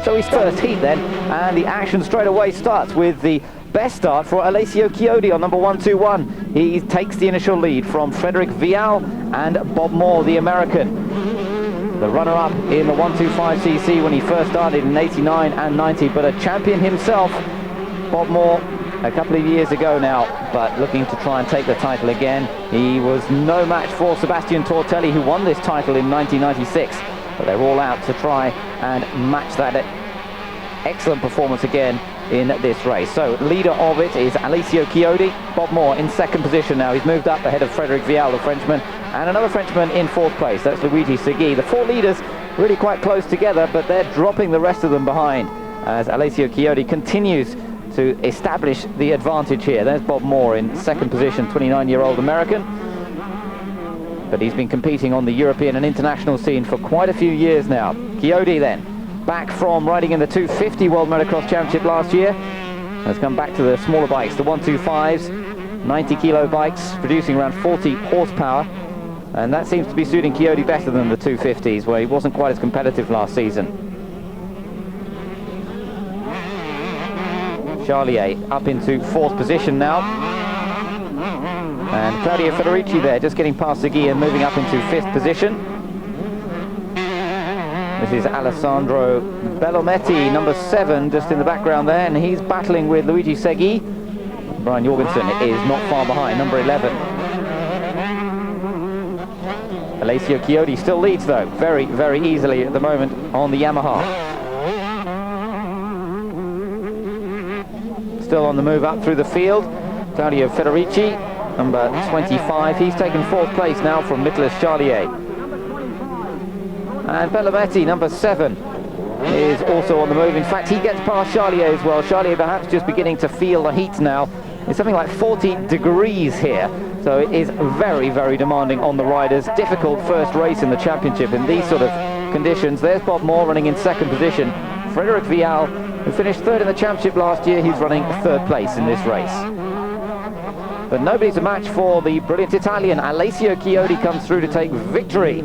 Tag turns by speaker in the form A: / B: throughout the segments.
A: So he's first heat then, and the action straight away starts with the best start for Alessio Chiodi on number 121. He takes the initial lead from Frederic Vial and Bob Moore, the American. The runner-up in the 125cc when he first started in 89 and 90, but a champion himself, Bob Moore, a couple of years ago now, but looking to try and take the title again. He was no match for Sebastian Tortelli, who won this title in 1996, but they're all out to try and match that excellent performance again in this race. So leader of it is Alessio Chiodi. Bob Moore in second position now. He's moved up ahead of Frederic Vial, the Frenchman, and another Frenchman in fourth place. That's Luigi Segui. The four leaders really quite close together, but they're dropping the rest of them behind as Alessio Chiodi continues to establish the advantage here. There's Bob Moore in second position, 29-year-old American. But he's been competing on the European and international scene for quite a few years now. Chiodi then, back from riding in the 250 World Motocross Championship last year, has come back to the smaller bikes, the 125s, 90-kilo bikes, producing around 40 horsepower. And that seems to be suiting Chiodi better than the 250s, where he wasn't quite as competitive last season. Charlier up into fourth position now, and Claudio Federici there just getting past Segui and moving up into fifth position. This is Alessandro Bellometti, number 7, just in the background there, and he's battling with Luigi Segui. Brian Jorgensen is not far behind, number 11. Alessio Chiodi still leads though, very, very easily at the moment on the Yamaha. Still on the move up through the field, Claudio Federici, number 25. He's taken fourth place now from Nicolas Charlier. And Bellometti, number 7, is also on the move. In fact, he gets past Charlier as well. Charlier perhaps just beginning to feel the heat now. It's something like 40 degrees here, so it is very, very demanding on the riders. Difficult first race in the championship in these sort of conditions. There's Bob Moore running in second position. Frederic Vial, who finished third in the championship last year, he's running third place in this race. But nobody's a match for the brilliant Italian. Alessio Chiodi comes through to take victory.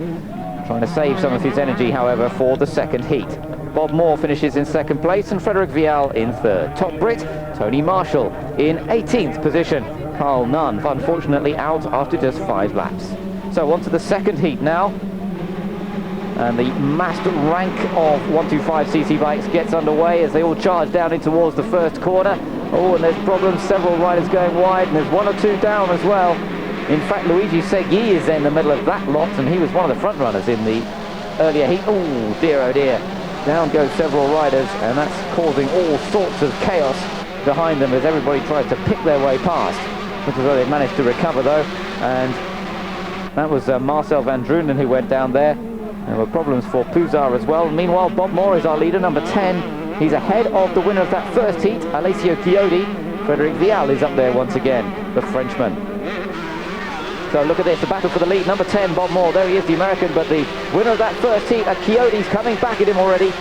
A: Trying to save some of his energy, however, for the second heat. Bob Moore finishes in second place and Frederic Vial in third. Top Brit, Tony Marshall in 18th position. Carl Nunn, unfortunately, out after just 5 laps. So on to the second heat now. And the massed rank of 125cc bikes gets underway as they all charge down in towards the first corner. Oh, and there's problems, several riders going wide, and there's 1 or 2 down as well. In fact, Luigi Segui is in the middle of that lot, and he was one of the front runners in the earlier heat. Oh dear, down go several riders, and that's causing all sorts of chaos behind them as everybody tries to pick their way past. Looks as though they've managed to recover though, and that was Marcel van Drunen who went down there. There were problems for Puzar as well. Meanwhile, Bob Moore is our leader, number 10. He's ahead of the winner of that first heat, Alessio Chiodi. Frederic Vial is up there once again, the Frenchman. So look at this, the battle for the lead. Number 10, Bob Moore, there he is, the American, but the winner of that first heat, Chiodi's coming back at him already.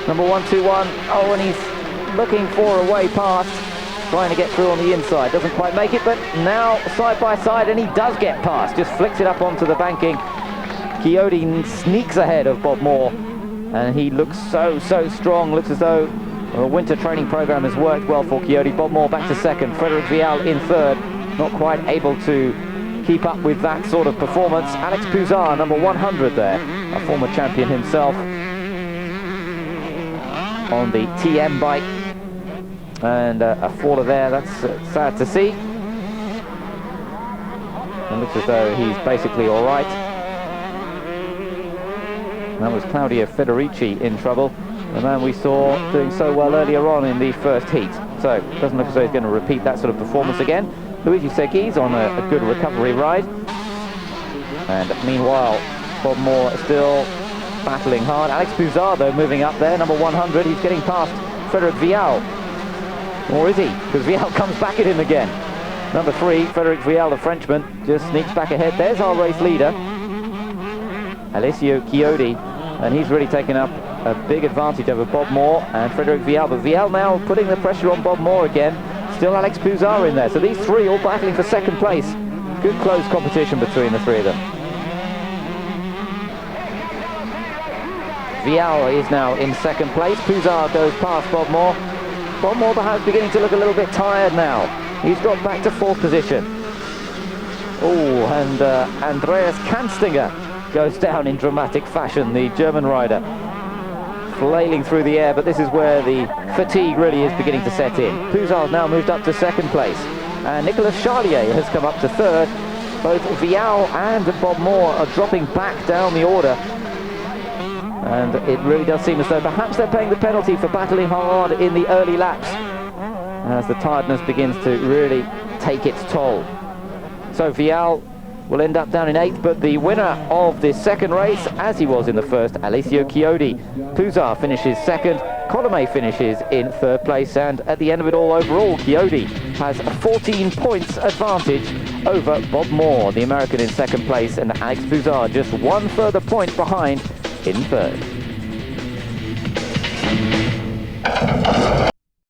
A: Number 121, oh, and he's looking for a way past, trying to get through on the inside. Doesn't quite make it, but now side by side, and he does get past. Just flicks it up onto the banking. Chiodi sneaks ahead of Bob Moore, and he looks so strong. Looks as though the winter training program has worked well for Chiodi. Bob Moore back to second, Frederic Vial in third, not quite able to keep up with that sort of performance. Alex Puzar, number 100 there, a former champion himself on the TM bike, and a faller there. That's sad to see. It looks as though he's basically all right. That was Claudio Federici in trouble, the man we saw doing so well earlier on in the first heat. So it doesn't look as though he's going to repeat that sort of performance again. Luigi Segui's on a good recovery ride. And meanwhile, Bob Moore still battling hard. Alex Puzar, though, moving up there, number 100. He's getting past Frederic Vial. Or is he? Because Vial comes back at him again. Number 3, Frederic Vial, the Frenchman, just sneaks back ahead. There's our race leader, Alessio Chiodi, and he's really taken up a big advantage over Bob Moore and Frederic Vial. But Vial now putting the pressure on Bob Moore again. Still Alex Puzar in there. So these three all battling for second place. Good close competition between the three of them. Vial is now in second place. Pouzard goes past Bob Moore. Bob Moore perhaps beginning to look a little bit tired now. He's dropped back to fourth position. Oh, and Andreas Kanstinger goes down in dramatic fashion, the German rider. Flailing through the air, but this is where the fatigue really is beginning to set in. Pouzard's now moved up to second place. And Nicolas Charlier has come up to third. Both Vial and Bob Moore are dropping back down the order. And it really does seem as though perhaps they're paying the penalty for battling hard in the early laps, as the tiredness begins to really take its toll. So Vial will end up down in 8th, but the winner of this second race, as he was in the first, Alessio Chiodi. Pouzard finishes second, Colomé finishes in third place, and at the end of it all, overall, Chiodi has a 14 points advantage over Bob Moore, the American, in second place, and Alex Pouzard just one further point behind in third.